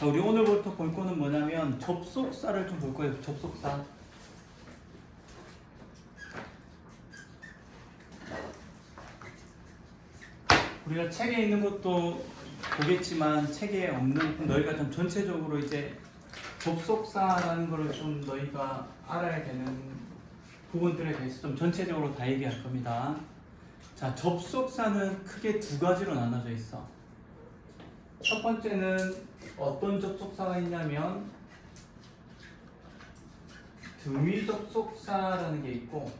자, 우리 오늘부터 볼 거는 뭐냐면 접속사를 좀 볼 거예요. 접속사. 우리가 책에 있는 것도 보겠지만 책에 없는 너희가 좀 전체적으로 이제 접속사라는 걸 좀 너희가 알아야 되는 부분들에 대해서 좀 전체적으로 다 얘기할 겁니다. 자, 접속사는 크게 두 가지로 나눠져 있어. 첫 번째는 어떤 접속사가 있냐면 등위 접속사라는 게 있고,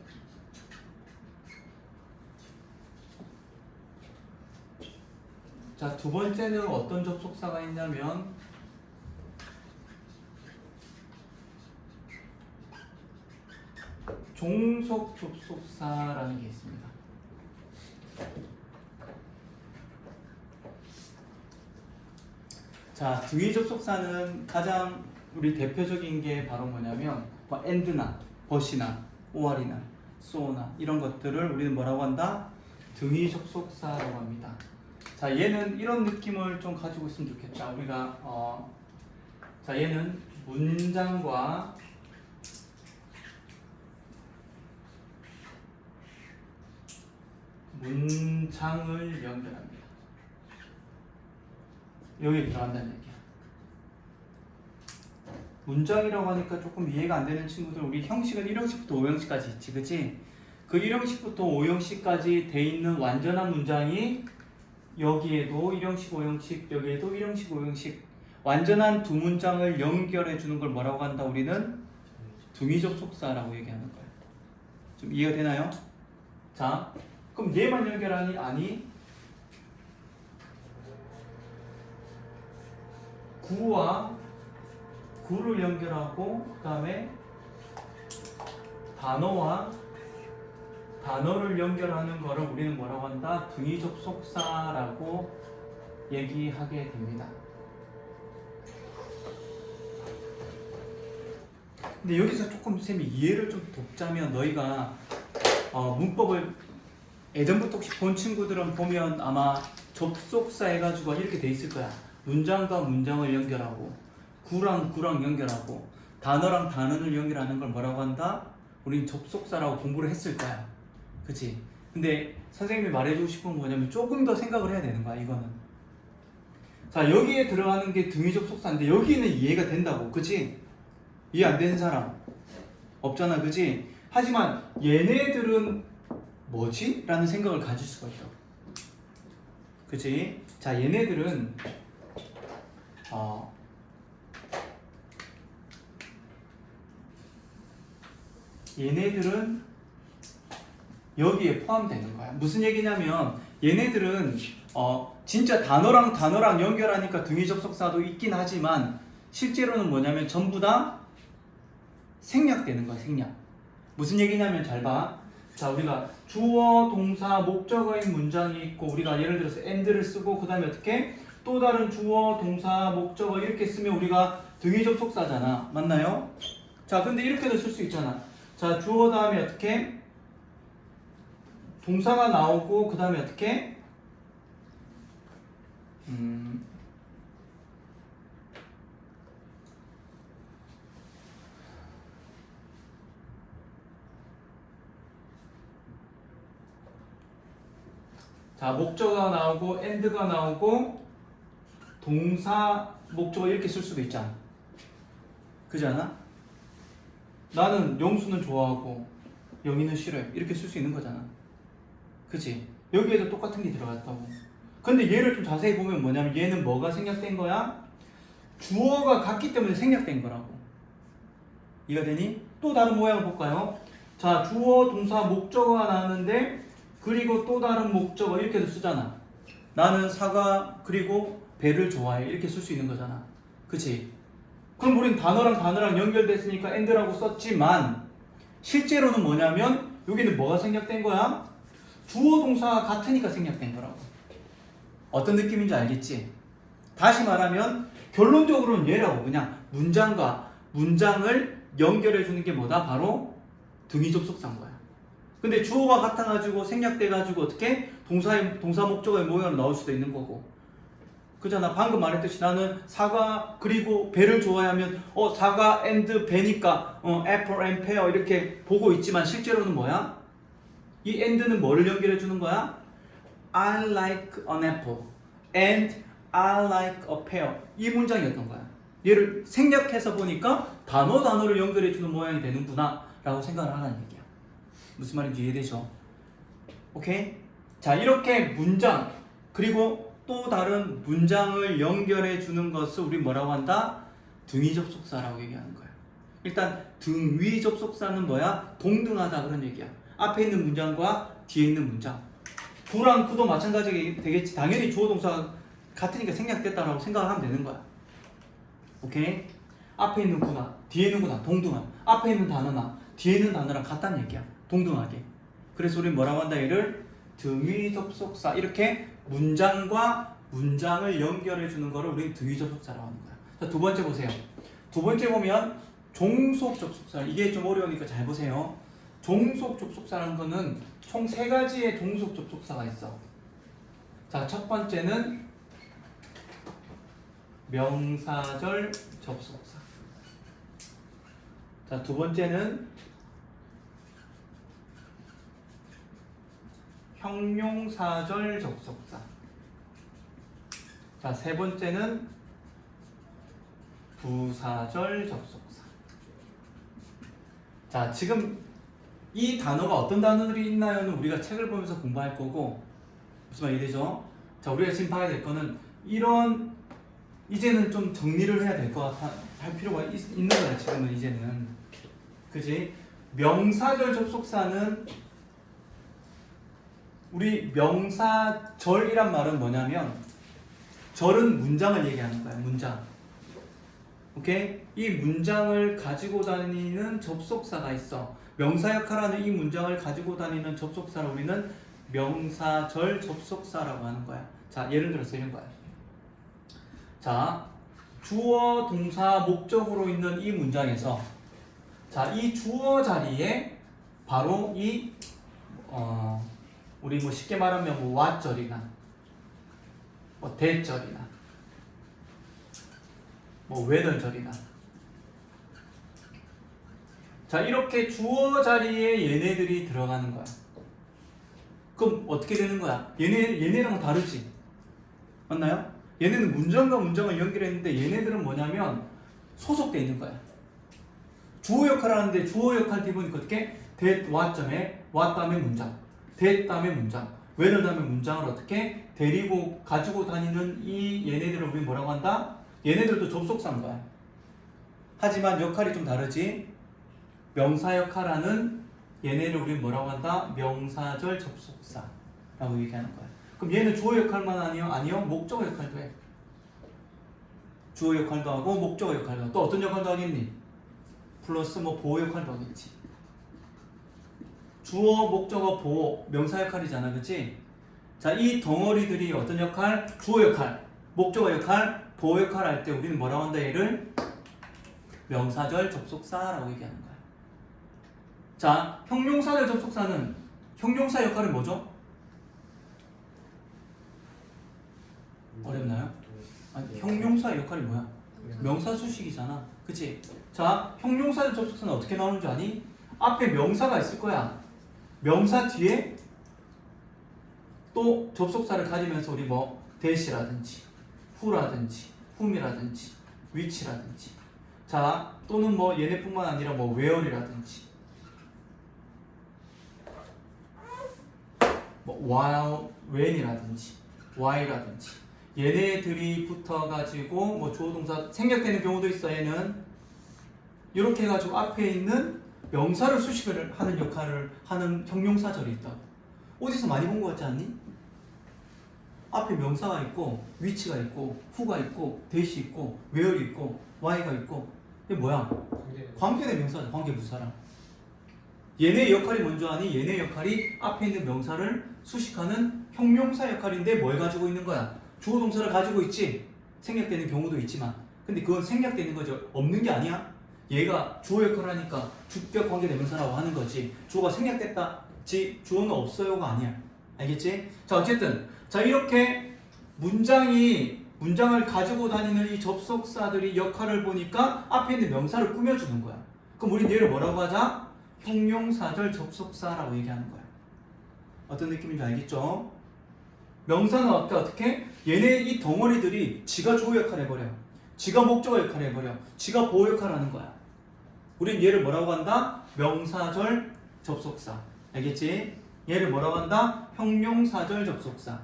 자, 두 번째는 어떤 접속사가 있냐면 종속 접속사라는 게 있습니다. 자, 등위 접속사는 가장 우리 대표적인 게 바로 뭐냐면 뭐 and나 but이나 or이나 so나 이런 것들을 우리는 뭐라고 한다? 등위 접속사라고 합니다. 자, 얘는 이런 느낌을 좀 가지고 있으면 좋겠다. 우리가 자, 얘는 문장과 문장을 연결합니다. 여기 들어간다는 얘기야. 문장이라고 하니까 조금 이해가 안 되는 친구들, 우리 형식은 1형식부터 5형식까지 있지, 그치? 그 1형식부터 5형식까지 돼 있는 완전한 문장이 여기에도 1형식, 5형식, 여기에도 1형식, 5형식 완전한 두 문장을 연결해 주는 걸 뭐라고 한다? 우리는 등위 접속사라고 얘기하는 거야. 좀 이해가 되나요? 자, 그럼 얘만 연결하니? 아니, 구와 구를 연결하고, 그 다음에 단어와 단어를 연결하는 거를 우리는 뭐라고 한다? 등위 접속사라고 얘기하게 됩니다. 근데 여기서 조금 쌤이 이해를 좀 돕자면, 너희가 문법을 예전부터 혹시 본 친구들은 보면 아마 접속사 해가지고 이렇게 돼 있을 거야. 문장과 문장을 연결하고, 구랑 구랑 연결하고, 단어랑 단어를 연결하는 걸 뭐라고 한다? 우린 접속사라고 공부를 했을 거야. 그치? 근데 선생님이 말해주고 싶은 건 뭐냐면 조금 더 생각을 해야 되는 거야, 이거는. 자, 여기에 들어가는 게 등위 접속사인데 여기는 이해가 된다고, 그치? 이해 안 되는 사람 없잖아, 그치? 하지만 얘네들은 뭐지? 라는 생각을 가질 수가 있다. 그치? 자, 얘네들은 얘네들은 여기에 포함되는 거야. 무슨 얘기냐면 얘네들은 진짜 단어랑 단어랑 연결하니까 등위 접속사도 있긴 하지만 실제로는 뭐냐면 전부 다 생략되는 거야. 생략. 무슨 얘기냐면 잘 봐. 자, 우리가 주어, 동사, 목적어인 문장이 있고, 우리가 예를 들어서 and를 쓰고 그 다음에 어떻게 또 다른 주어, 동사, 목적어 이렇게 쓰면 우리가 등위 접속사잖아. 맞나요? 자, 근데 이렇게도 쓸 수 있잖아. 자, 주어 다음에 어떻게 동사가 나오고 그 다음에 어떻게 자, 목적어가 나오고 and가 나오고 동사, 목적어 이렇게 쓸 수도 있잖아. 그잖아? 나는 영수는 좋아하고 영희는 싫어해. 이렇게 쓸 수 있는 거잖아. 그치? 여기에도 똑같은 게 들어갔다고. 근데 얘를 좀 자세히 보면 뭐냐면 얘는 뭐가 생략된 거야? 주어가 같기 때문에 생략된 거라고. 이해가 되니? 또 다른 모양을 볼까요? 자, 주어, 동사, 목적어가 나왔는데 그리고 또 다른 목적어 이렇게도 쓰잖아. 나는 사과 그리고 배를 좋아해. 이렇게 쓸 수 있는 거잖아. 그치? 그럼 우린 단어랑 단어랑 연결됐으니까 and라고 썼지만 실제로는 뭐냐면 여기는 뭐가 생략된 거야? 주어 동사가 같으니까 생략된 거라고. 어떤 느낌인지 알겠지? 다시 말하면 결론적으로는 얘라고. 그냥 문장과 문장을 연결해 주는 게 뭐다? 바로 등위 접속사인 거야. 근데 주어가 같아가지고 생략돼가지고 어떻게 동사 목적어의 모양으로 나올 수도 있는 거고, 그잖아. 방금 말했듯이 나는 사과 그리고 배를 좋아하면 사과 and 배니까 apple and pear 이렇게 보고 있지만 실제로는 뭐야? 이 and는 뭐를 연결해 주는 거야? I like an apple and I like a pear 이 문장이었던 거야. 얘를 생략해서 보니까 단어를 연결해 주는 모양이 되는구나 라고 생각을 하라는 얘기야. 무슨 말인지 이해되죠? 오케이? 자, 이렇게 문장 그리고 또 다른 문장을 연결해 주는 것을 우리 뭐라고 한다? 등위 접속사라고 얘기하는 거야. 일단 등위 접속사는 뭐야? 동등하다 그런 얘기야. 앞에 있는 문장과 뒤에 있는 문장. 구랑 구도 마찬가지 되겠지. 당연히 주어 동사가 같으니까 생략됐다라고 생각을 하면 되는 거야. 오케이? 앞에 있는 구나 뒤에 있는 구나 동등한. 앞에 있는 단어나 뒤에 있는 단어랑 같다는 얘기야. 동등하게. 그래서 우리 뭐라고 한다? 얘를 등위 접속사. 이렇게 문장과 문장을 연결해 주는 거를 우리는 등위 접속사라고 하는 거야. 자, 두 번째 보세요. 두 번째 보면 종속 접속사. 이게 좀 어려우니까 잘 보세요. 종속 접속사라는 거는 총 세 가지의 종속 접속사가 있어. 자, 첫 번째는 명사절 접속사. 자, 두 번째는 형용사절 접속사. 자, 세 번째는 부사절 접속사. 자, 지금 이 단어가 어떤 단어들이 있나요는 우리가 책을 보면서 공부할 거고, 무슨 말이 되죠? 자, 우리가 지금 봐야 될 거는 이런 이제는 좀 정리를 해야 될 것 같아 할 필요가 있는 거야. 지금은 이제는 그지? 명사절 접속사는 우리 명사절이란 말은 뭐냐면 절은 문장을 얘기하는 거야. 문장. 오케이? 이 문장을 가지고 다니는 접속사가 있어. 명사 역할하는 이 문장을 가지고 다니는 접속사를 우리는 명사절 접속사라고 하는 거야. 자, 예를 들어서 이런 거야. 자, 주어, 동사, 목적으로 있는 이 문장에서 자, 이 주어 자리에 바로 이 우리 뭐 쉽게 말하면 뭐 what절이나 뭐 that절이나 뭐 whether절이나 자, 이렇게 주어 자리에 얘네들이 들어가는 거야. 그럼 어떻게 되는 거야? 얘네랑은 다르지? 맞나요? 얘네는 문장과 문장을 연결했는데 얘네들은 뭐냐면 소속돼 있는 거야. 주어 역할을 하는데 주어 역할 뒤보니까 어떻게? that what 점에 what 다음에 문장, that 다음에 문장, whether 다음에 문장을 어떻게 데리고 가지고 다니는 이 얘네들을 우리 뭐라고 한다? 얘네들도 접속사인 거야. 하지만 역할이 좀 다르지. 명사 역할하는 얘네를 우리 뭐라고 한다? 명사절 접속사라고 얘기하는 거야. 그럼 얘는 주어 역할만 아니요? 목적어 역할도 해. 주어 역할도 하고 목적어 역할도 하고 또 어떤 역할도 하겠니? 플러스 뭐 보호 역할도 하겠지. 주어, 목적어, 보호, 명사 역할이잖아. 그치? 자, 이 덩어리들이 어떤 역할? 주어 역할, 목적어 역할, 보호 역할 할 때 우리는 뭐라고 한다? 얘를 명사절 접속사라고 얘기하는 거야. 자, 형용사절 접속사는 형용사 역할은 뭐죠? 어렵나요? 아니, 형용사의 역할이 뭐야? 명사 수식이잖아. 그치? 자, 형용사절 접속사는 어떻게 나오는 줄 아니? 앞에 명사가 있을 거야. 명사 뒤에 또 접속사를 가지면서 우리 뭐 that이라든지 who라든지 whom이라든지 which라든지 자, 또는 뭐 얘네뿐만 아니라 뭐 where이라든지 뭐 while, when이라든지 why라든지 얘네들이 붙어가지고 뭐 주어 동사 생략되는 경우도 있어. 얘는 이렇게 해가지고 앞에 있는 명사를 수식을 하는 역할을 하는 형용사절이 있다고. 어디서 많이 본 것 같지 않니? 앞에 명사가 있고 which가 있고 who가 있고 that이 있고 where이 있고 why가 있고 이게 뭐야? 관계대 명사죠. 관계부사랑. 얘네의 역할이 뭔지 아니? 얘네의 역할이 앞에 있는 명사를 수식하는 형용사 역할인데 뭘 가지고 있는 거야? 주어 동사를 가지고 있지. 생략되는 경우도 있지만 근데 그건 생략되는 거죠. 없는 게 아니야. 얘가 주어 역할을 하니까 주격 관계대명사라고 하는 거지. 주어가 생략됐다 주어는 없어요가 아니야. 알겠지? 자, 어쨌든 자, 이렇게 문장이 문장을 가지고 다니는 이 접속사들이 역할을 보니까 앞에 있는 명사를 꾸며주는 거야. 그럼 우린 얘를 뭐라고 하자? 형용사절 접속사라고 얘기하는 거야. 어떤 느낌인지 알겠죠? 명사는 아까 어떻게? 얘네 이 덩어리들이 지가 주어 역할을 해버려. 지가 목적어 역할을 해버려. 지가 보호 역할을 하는 거야. 우린 얘를 뭐라고 한다? 명사절 접속사. 알겠지? 얘를 뭐라고 한다? 형용사절 접속사.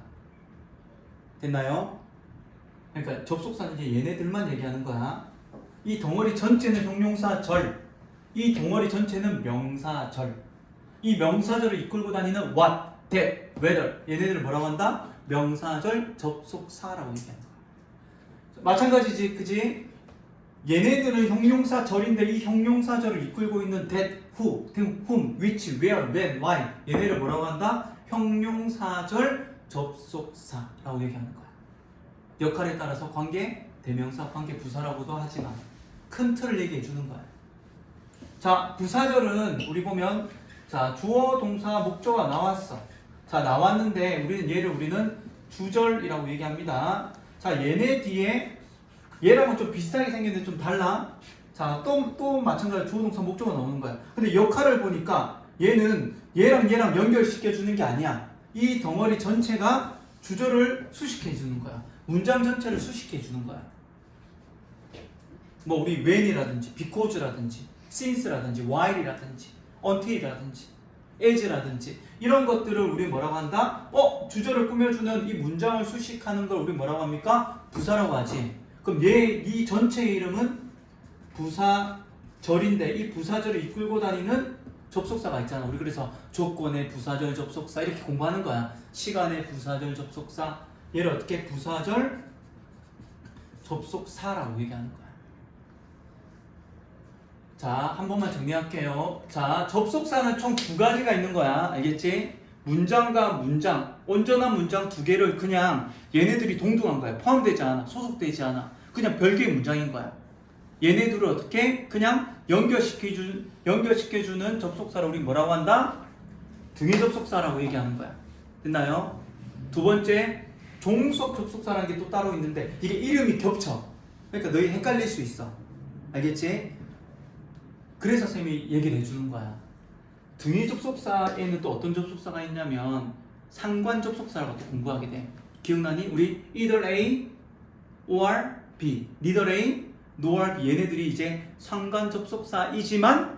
됐나요? 그러니까 접속사는 이제 얘네들만 얘기하는 거야. 이 덩어리 전체는 형용사절. 이 덩어리 전체는 명사절. 이 명사절을 이끌고 다니는 what, that, whether 얘네들을 뭐라고 한다? 명사절 접속사라고 얘기하는 거야. 마찬가지지, 그지? 얘네들은 형용사절인데 이 형용사절을 이끌고 있는 that, who, whom, which, where, when, why 얘네를 뭐라고 한다? 형용사절 접속사라고 얘기하는 거야. 역할에 따라서 관계 대명사, 관계 부사라고도 하지만 큰 틀을 얘기해 주는 거야. 자, 부사절은 우리 보면 자, 주어, 동사, 목적어가 나왔어. 자, 나왔는데 우리는 주절이라고 얘기합니다. 자, 얘네 뒤에 얘랑은 좀 비슷하게 생겼는데 좀 달라. 자, 또 마찬가지로 주어, 동사, 목적어가 나오는 거야. 근데 역할을 보니까 얘는 얘랑 연결시켜 주는 게 아니야. 이 덩어리 전체가 주절을 수식해 주는 거야. 문장 전체를 수식해 주는 거야. 뭐 우리 when이라든지 because라든지 since라든지 while이라든지 until이라든지 as라든지 이런 것들을 우리 뭐라고 한다? 주절을 꾸며주는 이 문장을 수식하는 걸 우리 뭐라고 합니까? 부사라고 하지. 그럼 이 전체의 이름은 부사절인데 이 부사절을 이끌고 다니는 접속사가 있잖아. 우리 그래서 조건의 부사절 접속사 이렇게 공부하는 거야. 시간의 부사절 접속사 얘를 어떻게 부사절 접속사라고 얘기하는 거야. 자, 한 번만 정리할게요. 자, 접속사는 총 두 가지가 있는 거야. 알겠지? 문장과 문장, 온전한 문장 두 개를 그냥 얘네들이 동등한 거야. 포함되지 않아. 소속되지 않아. 그냥 별개의 문장인 거야. 얘네들을 어떻게 그냥 연결시켜주는 접속사를 우리 뭐라고 한다? 등위 접속사라고 얘기하는 거야. 됐나요? 두 번째, 종속 접속사라는 게 또 따로 있는데 이게 이름이 겹쳐. 그러니까 너희 헷갈릴 수 있어. 알겠지? 그래서 쌤이 얘기를 해주는 거야. 등위 접속사에는 또 어떤 접속사가 있냐면 상관 접속사라고 또 공부하게 돼. 기억나니? 우리 either A or B, neither A nor B 얘네들이 이제 상관 접속사이지만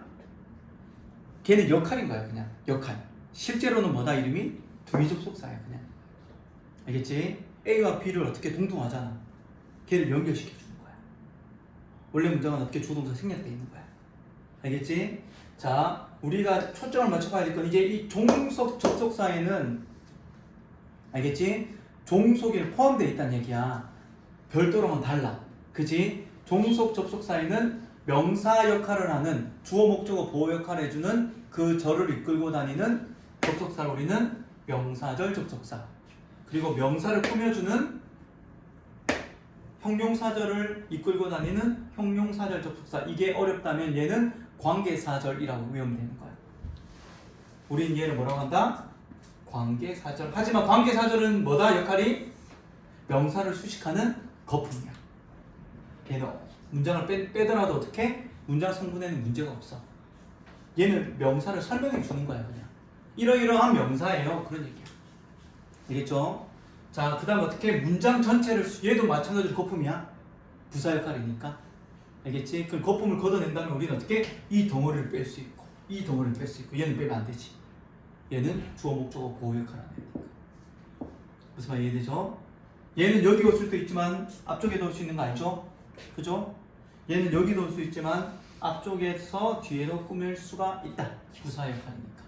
걔는 역할인 거야. 그냥 역할. 실제로는 뭐다 이름이? 등위 접속사야 그냥. 알겠지? A와 B를 어떻게 동등하잖아. 걔를 연결시켜 주는 거야. 원래 문장은 어떻게 주동사 생략돼 있는 거야. 알겠지? 자, 우리가 초점을 맞춰봐야 될 건 이제 이 종속 접속사에는 알겠지? 종속이 포함되어 있다는 얘기야. 별도로는 달라. 그치? 종속 접속사에는 명사 역할을 하는 주어, 목적어, 보호 역할을 해주는 그 절을 이끌고 다니는 접속사를 우리는 명사절 접속사. 그리고 명사를 꾸며주는 형용사절을 이끌고 다니는 형용사절 접속사. 이게 어렵다면 얘는 관계사절이라고 외우면 되는 거야. 우린 얘를 뭐라고 한다? 관계사절. 하지만 관계사절은 뭐다? 역할이? 명사를 수식하는 거품이야. 얘는 문장을 빼더라도 어떻게? 문장 성분에는 문제가 없어. 얘는 명사를 설명해 주는 거야 그냥. 이러이러한 명사예요. 그런 얘기야. 알겠죠? 자, 그 다음 어떻게? 문장 전체를 얘도 마찬가지로 거품이야. 부사 역할이니까. 알겠지? 그 거품을 걷어낸다면 우리는 어떻게? 이 덩어리를 뺄 수 있고 이 덩어리를 뺄 수 있고 얘는 빼면 안 되지. 얘는 주어, 목적어, 보호 역할을 하는 거니까. 무슨 말 이해되죠? 얘는 여기 올 수도 있지만 앞쪽에도 올 수 있는 거 알죠? 그죠? 얘는 여기도 올 수 있지만 앞쪽에서 뒤에도 꾸밀 수가 있다. 부사 역할이니까.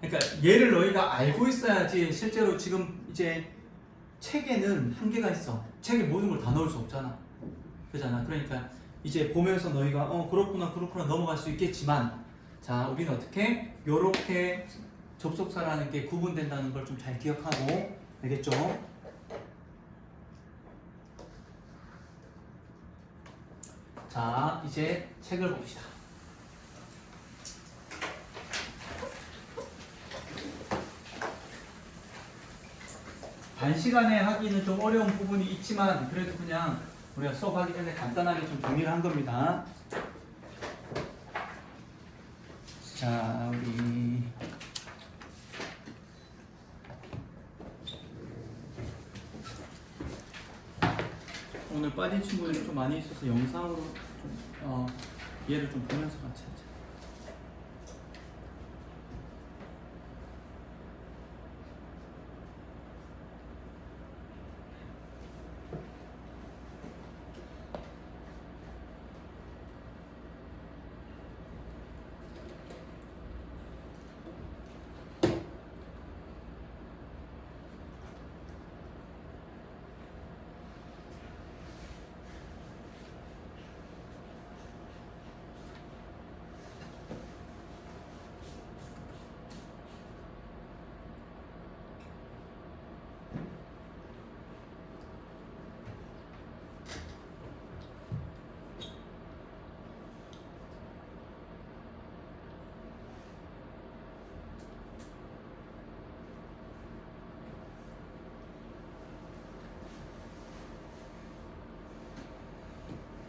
그러니까 얘를 너희가 알고 있어야지. 실제로 지금 이제 책에는 한계가 있어. 책에 모든 걸 다 넣을 수 없잖아. 그잖아. 그러니까 이제 보면서 너희가 그렇구나 넘어갈 수 있겠지만, 자, 우리는 어떻게 요렇게 접속사라는 게 구분된다는 걸 좀 잘 기억하고, 알겠죠? 자, 이제 책을 봅시다. 단시간에 하기는 좀 어려운 부분이 있지만 그래도 그냥 우리가 수업하기 전에 간단하게 좀 정리를 한 겁니다. 자, 우리 오늘 빠진 친구들이 좀 많이 있어서 영상으로 좀 얘를 좀 보면서 같이 하자.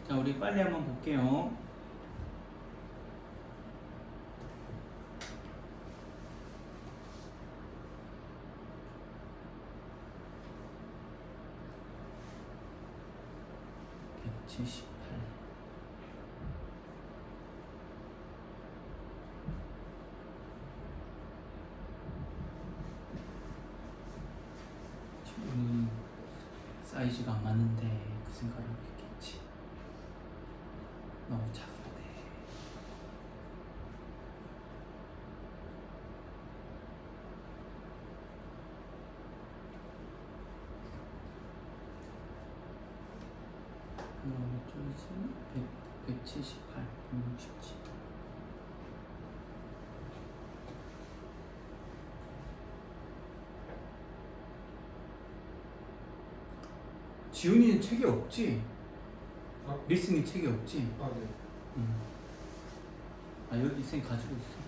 자, 우리 빨리 한번 볼게요. 친구는 사이즈가 안 맞는데 그 생각을 했겠지. 너무 작은데. 몇 쪽이지? 178, 167. 지훈이는 책이 없지? 리스닝 책이 없지? 네. 아, 여기 쌤 가지고 있어.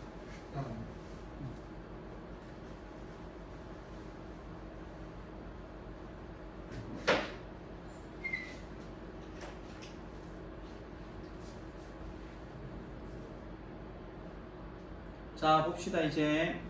자, 봅시다 이제.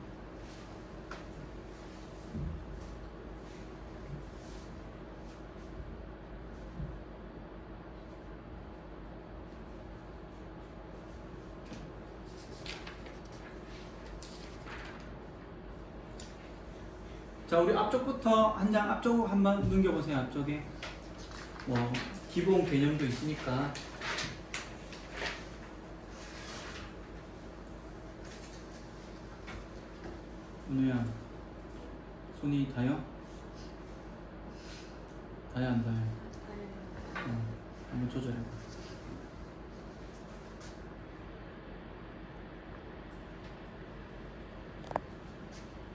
자, 우리 앞쪽부터 한 장 앞쪽 한번 넘겨보세요. 앞쪽에 뭐 기본 개념도 있으니까. 은우야, 손이 닿아요? 닿아요 안 닿아요? 한번 조절해봐.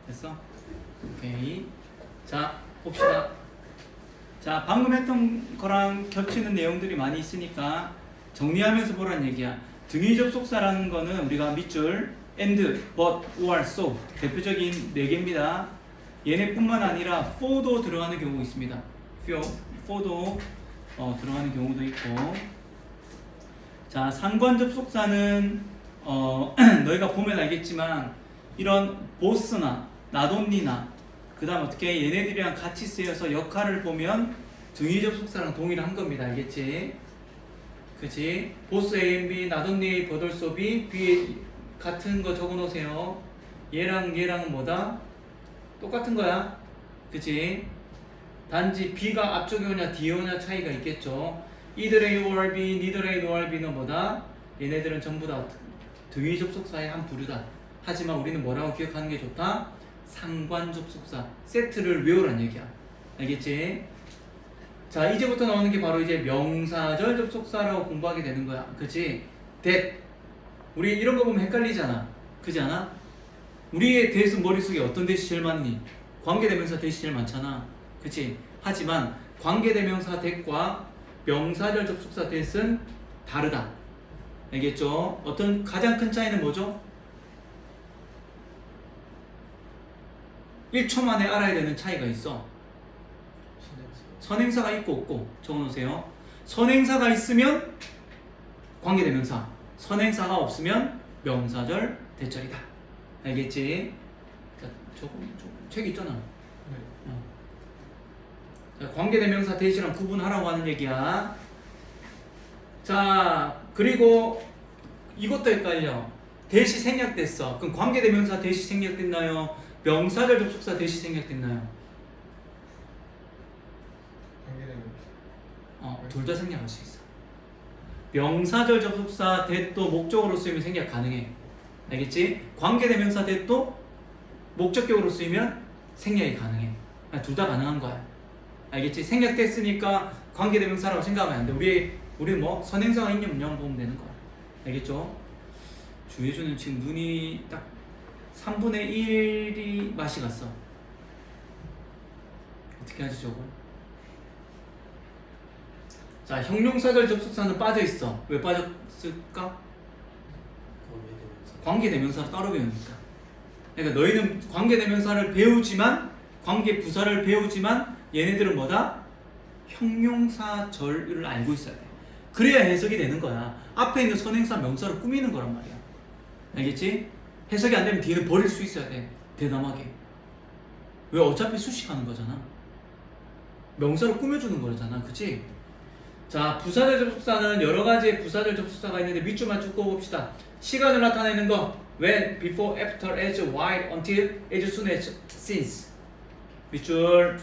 됐어? 오케이. 자, 봅시다. 자, 방금 했던 거랑 겹치는 내용들이 많이 있으니까 정리하면서 보라는 얘기야. 등위 접속사라는 거는 우리가 밑줄 and, but, or, so 대표적인 4개입니다. 얘네뿐만 아니라 for도 들어가는 경우가 있습니다. for도 들어가는 경우도 있고. 자, 상관 접속사는 너희가 보면 알겠지만 이런 보스나 나돈니나 그 다음 어떻게 얘네들이랑 같이 쓰여서 역할을 보면 등위 접속사랑 동일한 겁니다. 알겠지? 그치? 보스 A&B, 나돈니 A, 버돌소 B, B 같은 거 적어 놓으세요. 얘랑 얘랑은 뭐다? 똑같은 거야. 그치? 단지 B가 앞쪽에 오냐 뒤에 오냐 차이가 있겠죠. either A or B, neither A nor B는 뭐다? 얘네들은 전부 다 등위 접속사의 한 부류다. 하지만 우리는 뭐라고 기억하는 게 좋다? 상관 접속사 세트를 외우란 얘기야. 알겠지? 자, 이제부터 나오는 게 바로 이제 명사절 접속사라고 공부하게 되는 거야. 그치? that. 우리 이런 거 보면 헷갈리잖아. 그지 않아? 우리의 that은 머릿속에 어떤 that이 제일 많니? 관계대명사 that이 제일 많잖아. 그치? 하지만 관계대명사 that과 명사절 접속사 that은 다르다. 알겠죠? 어떤 가장 큰 차이는 뭐죠? 1초 만에 알아야 되는 차이가 있어. 선행사가 있고 없고 적어놓으세요. 선행사가 있으면 관계대명사, 선행사가 없으면 명사절 대절이다. 알겠지? 자, 조금 책 있잖아. 네. 자, 관계대명사 대시랑 구분하라고 하는 얘기야. 자, 그리고 이것도 헷갈려. 대시 생략됐어. 그럼 관계대명사 대시 생략됐나요? 명사절 접속사 대시 생략됐나요? 둘 다 생략할 수 있어. 명사절 접속사 대도 목적어로 쓰이면 생략 가능해. 알겠지? 관계대명사 대도 목적격으로 쓰이면 생략이 가능해. 둘 다 가능한 거야. 알겠지? 생략됐으니까 관계대명사라고 생각하면 안 돼. 우리 뭐 선행사가 있냐 없냐 보면 되는 거야. 알겠죠? 주혜주는 지금 눈이 딱 3분의 1이 맛이 갔어. 어떻게 하지 저거? 자, 형용사절 접속사는 빠져있어. 왜 빠졌을까? 관계대명사를 따로 배우니까. 그러니까 너희는 관계대명사를 배우지만, 관계부사를 배우지만 얘네들은 뭐다? 형용사절을 알고 있어야 돼. 그래야 해석이 되는 거야. 앞에 있는 선행사 명사를 꾸미는 거란 말이야. 알겠지? 해석이 안 되면 뒤에는 버릴 수 있어야 돼. 대담하게. 왜? 어차피 수식하는 거잖아. 명사로 꾸며주는 거잖아. 그치? 자, 부사절 접속사는 여러 가지의 부사절 접속사가 있는데 밑줄만 쭉 그어봅시다. 시간을 나타내는 거 when, before, after, as, while, until, as soon as, since. 밑줄.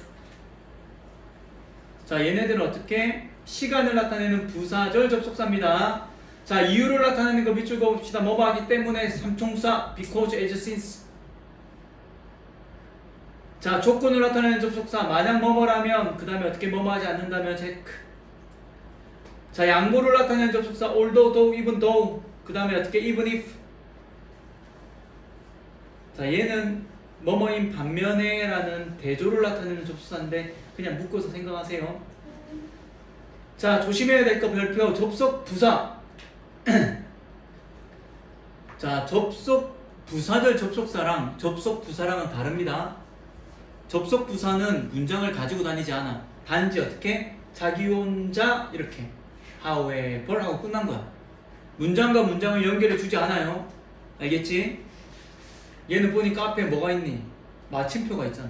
자, 얘네들은 어떻게? 시간을 나타내는 부사절 접속사입니다. 자, 이유를 나타내는 거 밑줄 그어봅시다. 뭐뭐 하기 때문에 삼총사 because, as, since. 자, 조건을 나타내는 접속사 만약 뭐뭐라면 그 다음에 어떻게 뭐뭐 하지 않는다면 체크. 자, 양보를 나타내는 접속사 although, though, even though. 그 다음에 어떻게 even if. 자, 얘는 뭐뭐인 반면에 라는 대조를 나타내는 접속사인데 그냥 묶어서 생각하세요. 자, 조심해야 될 거 별표 접속 부사. 자, 접속 부사절 접속사랑 접속 부사랑은 다릅니다. 접속 부사는 문장을 가지고 다니지 않아. 단지 어떻게? 자기 혼자 이렇게 however 하고 끝난 거야. 문장과 문장을 연결해 주지 않아요. 알겠지? 얘는 보니까 앞에 뭐가 있니? 마침표가 있잖아.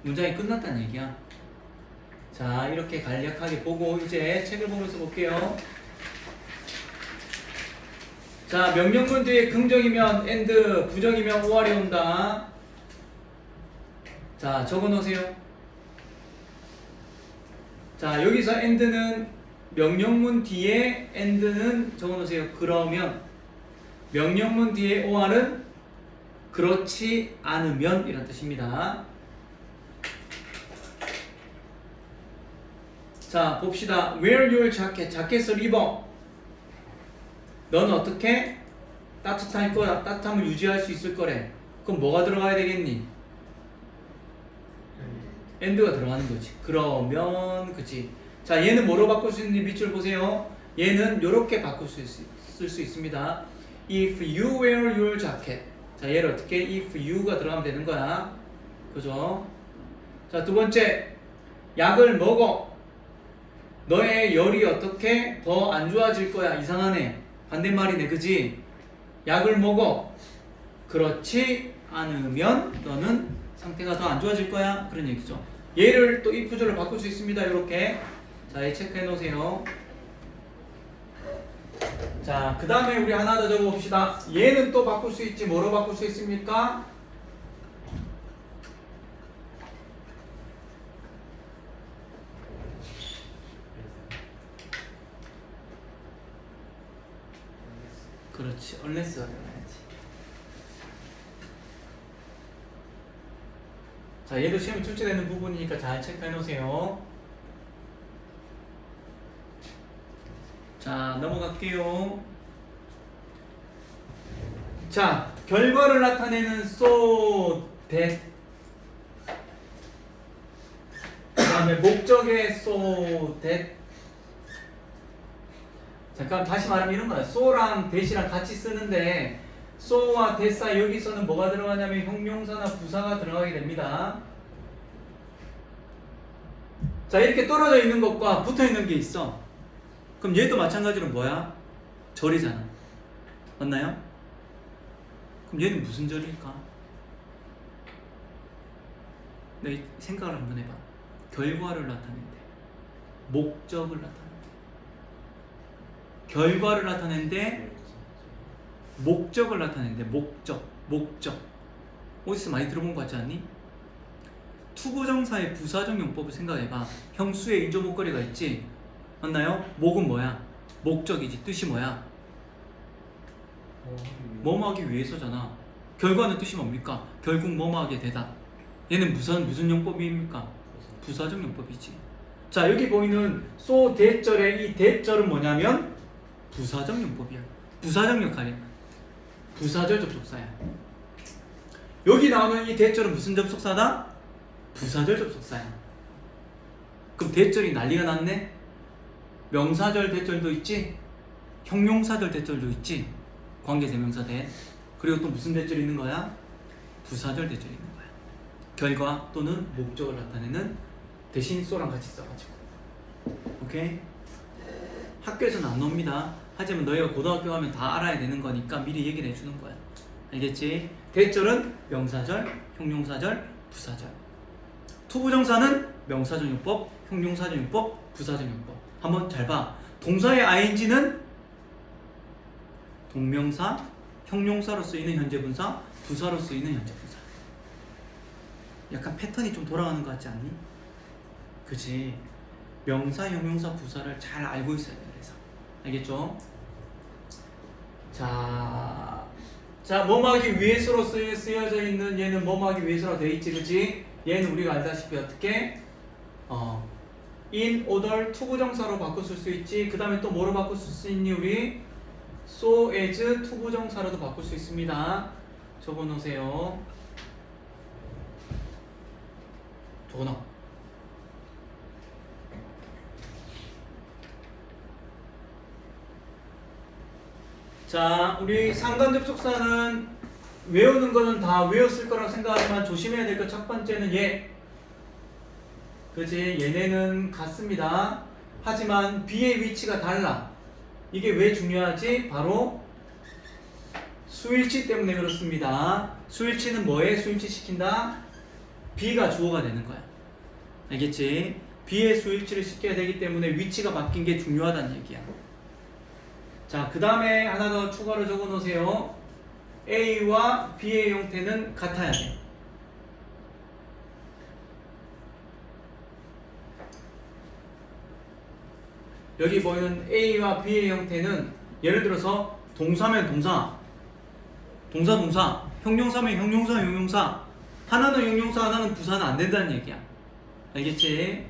문장이 끝났다는 얘기야. 자, 이렇게 간략하게 보고 이제 책을 보면서 볼게요. 자, 명령문 뒤에 긍정이면 and, 부정이면 or이 온다. 자, 적어 놓으세요. 자, 여기서 and는 명령문 뒤에 and는 적어 놓으세요. 그러면 명령문 뒤에 or은 그렇지 않으면 이란 뜻입니다. 자, 봅시다. Wear your jacket. 자켓을 입어. 넌 어떻게? 따뜻할 거야. 따뜻함을 유지할 수 있을 거래. 그럼 뭐가 들어가야 되겠니? and가 들어가는 거지. 그러면 그치. 자, 얘는 뭐로 바꿀 수 있는지 밑줄 보세요. 얘는 요렇게 바꿀 쓸 수 있습니다. If you wear your jacket. 자, 얘를 어떻게? If you가 들어가면 되는 거야. 그죠? 자, 두 번째. 약을 먹어. 너의 열이 어떻게? 더 안 좋아질 거야. 이상하네. 반대말이네. 그지? 약을 먹어. 그렇지 않으면 너는 상태가 더 안 좋아질 거야. 그런 얘기죠. 얘를 또 if절로 바꿀 수 있습니다. 이렇게. 자, 얘 체크해 놓으세요. 자, 그 다음에 우리 하나 더 적어 봅시다. 얘는 또 바꿀 수 있지. 뭐로 바꿀 수 있습니까? 그렇지. unless가 들어가야지. 자, 얘도 시험에 출제되는 부분이니까 잘 체크해 놓으세요. 자, 넘어갈게요. 자, 결과를 나타내는 so that. 그 다음에 목적의 so that. 잠깐 다시 말하면 이런 거야. so랑 that이랑 같이 쓰는데 so와 that 사이 여기서는 뭐가 들어가냐면 형용사나 부사가 들어가게 됩니다. 자, 이렇게 떨어져 있는 것과 붙어 있는 게 있어. 그럼 얘도 마찬가지로 뭐야? 절이잖아. 맞나요? 그럼 얘는 무슨 절일까? 내 생각을 한번 해봐. 결과를 나타낸대. 목적을 나타낸대. 결과를 나타낸대. 목적을 나타낸대. 목적. 어디서 많이 들어본 거 같지 않니? 투부정사의 부사적 용법을 생각해봐. 형수에 인조 목걸이가 있지? 맞나요? 목은 뭐야? 목적이지. 뜻이 뭐야? 뭐뭐 하기 위해서잖아. 결과는 뜻이 뭡니까? 결국 뭐뭐 하게 되다. 얘는 무슨 용법입니까? 부사적 용법이지. 자, 여기 보이는 so 대절의 이 대절은 뭐냐면 부사적 용법이야. 부사적 역할이야. 부사절 접속사야. 여기 나오는 이 대절은 무슨 접속사다? 부사절 접속사야. 그럼 대절이 난리가 났네? 명사절 대절도 있지? 형용사절 대절도 있지? 관계대명사 대. 그리고 또 무슨 대절이 있는 거야? 부사절 대절이 있는 거야. 결과 또는 목적을 나타내는 대신 쏘랑 같이 써가지고. 오케이? 학교에서는 안 나옵니다. 하지만 너희가 고등학교 가면 다 알아야 되는 거니까 미리 얘기를 해주는 거야. 알겠지? 대절은 명사절, 형용사절, 부사절. 투부정사는 명사절 용법, 형용사절 용법, 부사절 용법. 한번 잘 봐. 동사의 ing는 동명사, 형용사로 쓰이는 현재분사, 부사로 쓰이는 현재분사. 약간 패턴이 좀 돌아가는 것 같지 않니? 그치? 명사, 형용사, 부사를 잘 알고 있어야 돼. 그래서 알겠죠? 자, 뭐뭐하기 위해서로 쓰여져 있는 얘는 뭐뭐하기 위해서로 되어 있지, 그치? 얘는 우리가 알다시피 어떻게? in order 투부정사로 바꿨을 수 있지. 그 다음에 또 뭐로 바꿀 수 있니? 우리 so as 투부정사로도 바꿀 수 있습니다. 적어놓으세요. 적어놔. 자, 우리 상관접속사는 외우는 거는 다 외웠을 거라고 생각하지만 조심해야 될 것 첫 번째는 얘. 그치? 얘네는 같습니다. 하지만 B의 위치가 달라. 이게 왜 중요하지? 바로 수일치 때문에 그렇습니다. 수일치는 뭐에 수일치 시킨다? B가 주어가 되는 거야. 알겠지? B의 수일치를 시켜야 되기 때문에 위치가 바뀐 게 중요하다는 얘기야. 자, 그 다음에 하나 더 추가로 적어 놓으세요. A와 B의 형태는 같아야 돼. 여기 보이는 A와 B의 형태는 예를 들어서 동사면 동사, 형용사면 형용사, 하나는 형용사, 하나는 부사는 안 된다는 얘기야. 알겠지?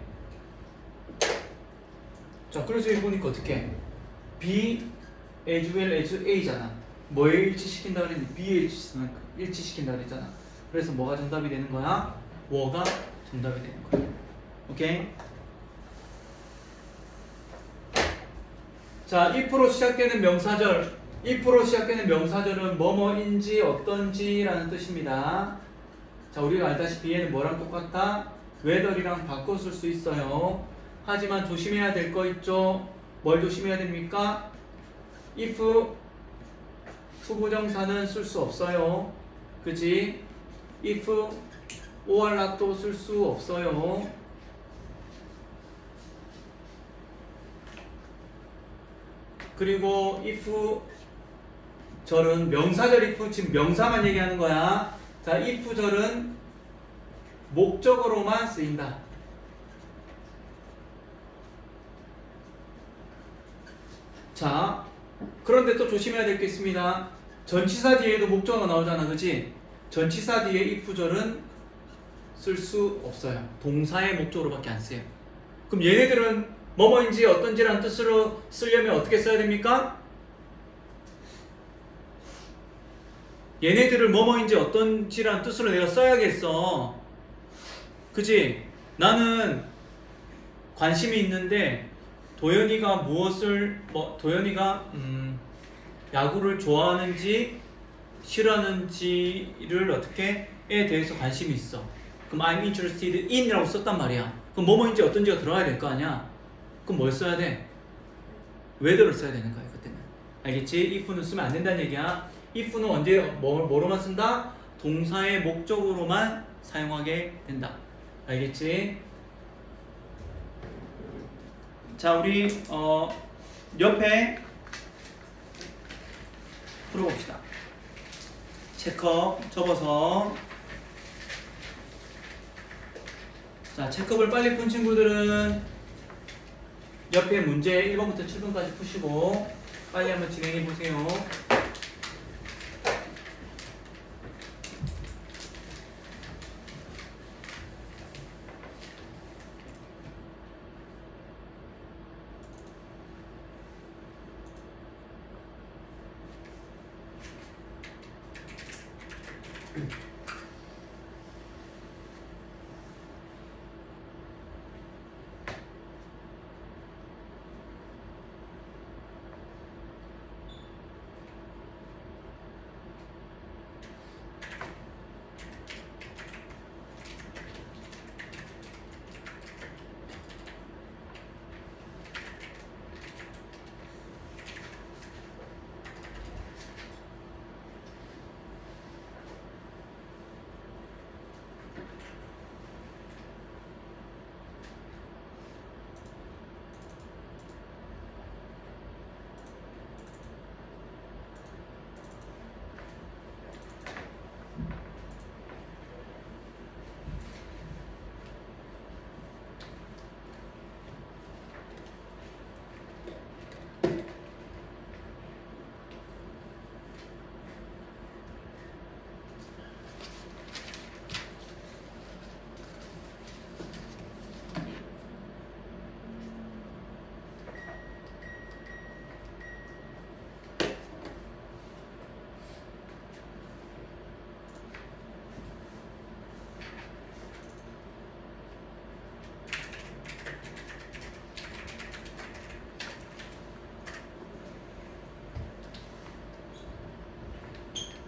자, 그래서 여기 보니까 어떻게? B as well as A잖아. 뭐에 일치시킨다 그랬는데 B에 일치시킨다 그랬잖아. 그래서 뭐가 정답이 되는 거야? 뭐가 정답이 되는 거야. 오케이? 자, if로 시작되는 명사절. if로 시작되는 명사절은 뭐뭐인지 어떤지라는 뜻입니다. 자, 우리가 알다시피 얘는 뭐랑 똑같다? whether이랑 바꿔 쓸 수 있어요. 하지만 조심해야 될 거 있죠? 뭘 조심해야 됩니까? if 투부정사는 쓸 수 없어요. 그치? if or not도 쓸 수 없어요. 그리고 if 절은 명사절 if 지금 명사만 얘기하는 거야. 자, if 절은 목적어로만 쓰인다. 자, 그런데 또 조심해야 될 게 있습니다. 전치사 뒤에도 목적어가 나오잖아, 그치? 전치사 뒤에 if 절은 쓸 수 없어요. 동사의 목적어로밖에 안 써요. 그럼 얘네들은 뭐뭐인지 어떤지라는 뜻으로 쓰려면 어떻게 써야 됩니까? 얘네들을 뭐뭐인지 어떤지라는 뜻으로 내가 써야겠어. 그치? 나는 관심이 있는데 도현이가 도현이가 야구를 좋아하는지 싫어하는지를 어떻게 에 대해서 관심이 있어. 그럼 I'm interested in 이라고 썼단 말이야. 그럼 뭐뭐인지 어떤지가 들어가야 될 거 아니야. 그럼 뭘 써야 돼? whether를 써야 되는 거야 그때는. 알겠지? if는 쓰면 안 된다는 얘기야. if는 언제 뭐로만 쓴다? 동사의 목적으로만 사용하게 된다. 알겠지? 자, 우리 옆에 풀어봅시다. 체크업 접어서. 자, 체크업을 빨리 푼 친구들은 옆에 문제 1번부터 7번까지 푸시고 빨리 한번 진행해 보세요.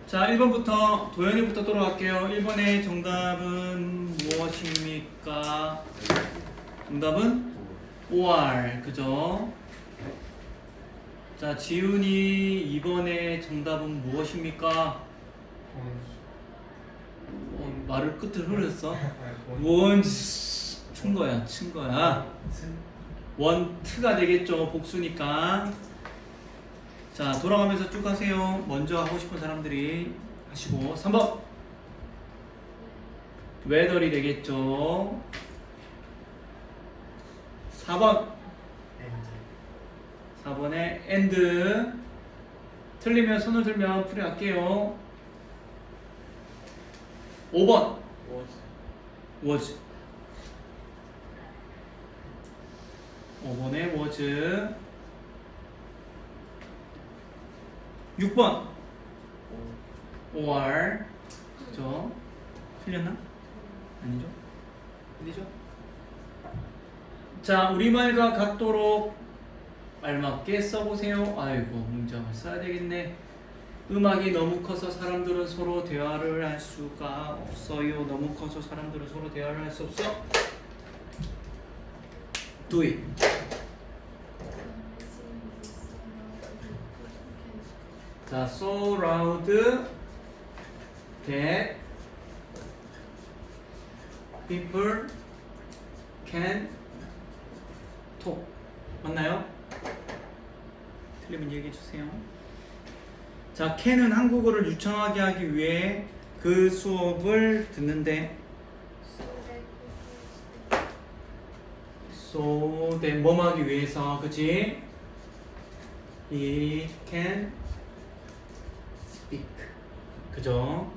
자, 1번부터 도현이부터 돌아갈게요. 1번의 정답은 무엇입니까? 정답은 OR, 그죠? 자, 지훈이 2번의 정답은 무엇입니까? 말을 끝을 흐렸어. 친 거야. 원트가 되겠죠, 복수니까. 자, 돌아가면서 쭉 하세요. 먼저 하고 싶은 사람들이 하시고. 3번 whether이 되겠죠. 4번에 and. 틀리면 손을 들면 풀이할게요. 5번 was. 5번에 was. 6번 or. 그죠? 틀렸나? 아니죠? 자, 우리말과 같도록 알맞게 써보세요. 아이고, 문장을 써야 되겠네. 음악이 너무 커서 사람들은 서로 대화를 할 수가 없어요. 너무 커서 사람들은 서로 대화를 할 수 없어. Do it. 자, so loud that people can talk. 맞나요? 틀리면 얘기해 주세요. 자, can은 한국어를 유창하게 하기 위해 그 수업을 듣는데 so that 뭐 하기 위해서, 그치? He can speak. 그죠?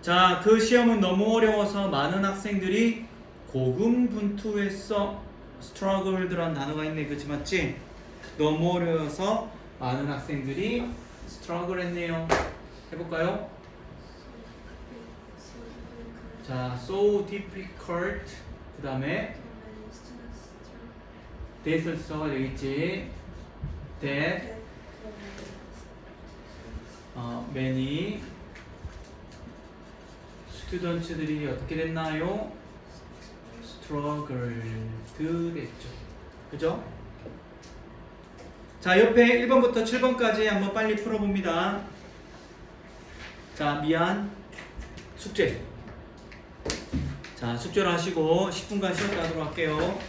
자, 그 시험은 너무 어려워서 많은 학생들이 고군분투했어. struggled란 단어가 있네. 그치, 맞지? 너무 어려워서 많은 학생들이 struggle 했네요. 해볼까요? 자, so difficult. 그 다음에 that을 써야 되겠지. that many students들이 어떻게 됐나요? struggled 그죠? 자, 옆에 1번부터 7번까지 한번 빨리 풀어봅니다. 자, 미안. 숙제. 자, 숙제를 하시고 10분간 쉬었다 하도록 할게요.